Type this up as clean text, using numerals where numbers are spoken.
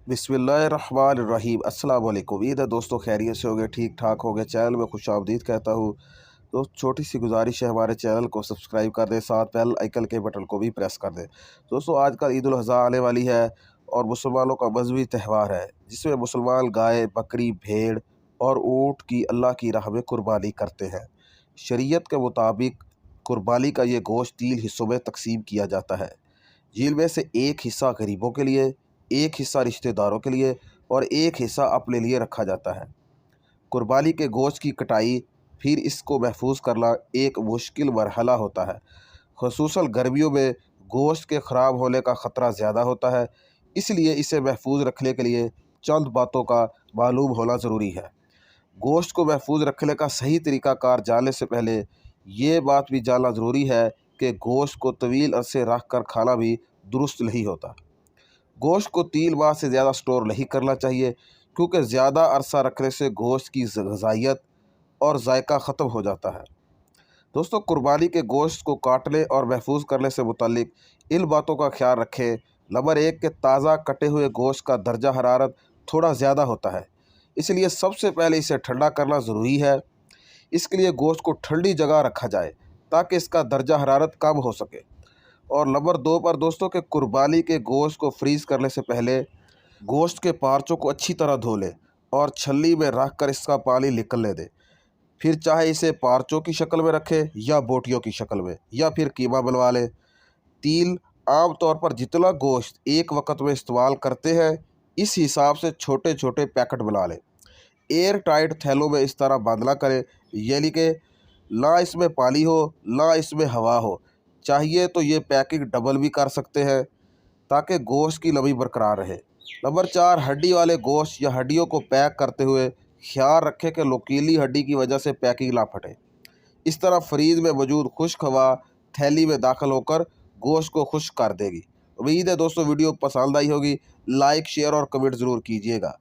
बिस्मिल्लाहिर्रहमानिर्रहीम। अस्सलाम वालेकुम। उम्मीद है दोस्तों खैरियत से होगे, ठीक ठाक होगे। चैनल में खुश आमदीद कहता हूँ। तो छोटी सी गुजारिश है, हमारे चैनल को सब्सक्राइब कर दें, साथ बेल आइकन के बटन को भी प्रेस कर दें। दोस्तों आजकल ईद उल अज़हा आने वाली है और मुसलमानों का मजहबी त्यौहार है, जिसमें मुसलमान गाय, बकरी, भेड़ और ऊँट की अल्लाह की राह में कुर्बानी करते हैं। शरीयत के मुताबिक कुर्बानी का ये गोश्त 3 हिस्सों में तकसीम किया जाता है, जिनमें से एक हिस्सा गरीबों के लिए, एक हिस्सा रिश्तेदारों के लिए और एक हिस्सा अपने लिए रखा जाता है। कुर्बानी के गोश्त की कटाई फिर इसको महफूज करना एक मुश्किल मरहला होता है। ख़ुसूसन गर्मियों में गोश्त के ख़राब होने का ख़तरा ज़्यादा होता है, इसलिए इसे महफूज रखने के लिए चंद बातों का मालूम होना ज़रूरी है। गोश्त को महफूज रखने का सही तरीक़ाकार जानने से पहले ये बात भी जानना ज़रूरी है कि गोश्त को तवील अरसे रख कर खाना भी दुरुस्त नहीं होता। गोश्त को 3 माह से ज़्यादा स्टोर नहीं करना चाहिए, क्योंकि ज़्यादा अरसा रखने से गोश्त की ग़िज़ाइयत और जायका ख़त्म हो जाता है। दोस्तों कुर्बानी के गोश्त को काटने और महफूज करने से मुतल्लिक इन बातों का ख्याल रखें। नंबर 1 के ताज़ा कटे हुए गोश्त का दर्जा हरारत थोड़ा ज़्यादा होता है, इसलिए सबसे पहले इसे ठंडा करना ज़रूरी है। इसके लिए गोश्त को ठंडी जगह रखा जाए ताकि इसका दर्जा हरारत कम हो सके। और नंबर 2 पर दोस्तों के कुर्बानी के गोश्त को फ्रीज़ करने से पहले गोश्त के पार्चों को अच्छी तरह धो लें और छल्ली में रख कर इसका पानी निकलने दें। फिर चाहे इसे पार्चों की शक्ल में रखें या बोटियों की शक्ल में, या फिर कीमा बनवा लें। तीन, आम तौर पर जितना गोश्त एक वक्त में इस्तेमाल करते हैं, इस हिसाब से छोटे छोटे पैकेट बना लें। एयर टाइट थैलों में इस तरह बंद ना करें, यानी कि ना इसमें पानी हो ना इसमें हवा हो। चाहिए तो ये पैकिंग डबल भी कर सकते हैं ताकि गोश्त की नमी बरकरार रहे। नंबर 4, हड्डी वाले गोश्त या हड्डियों को पैक करते हुए ख्याल रखें कि नुकीली हड्डी की वजह से पैकिंग ना फटे। इस तरह फ्रीज में मौजूद खुश्क हवा थैली में दाखिल होकर गोश्त को खुश्क कर देगी। उम्मीद है दोस्तों वीडियो पसंद आई होगी। लाइक, शेयर और कमेंट ज़रूर कीजिएगा।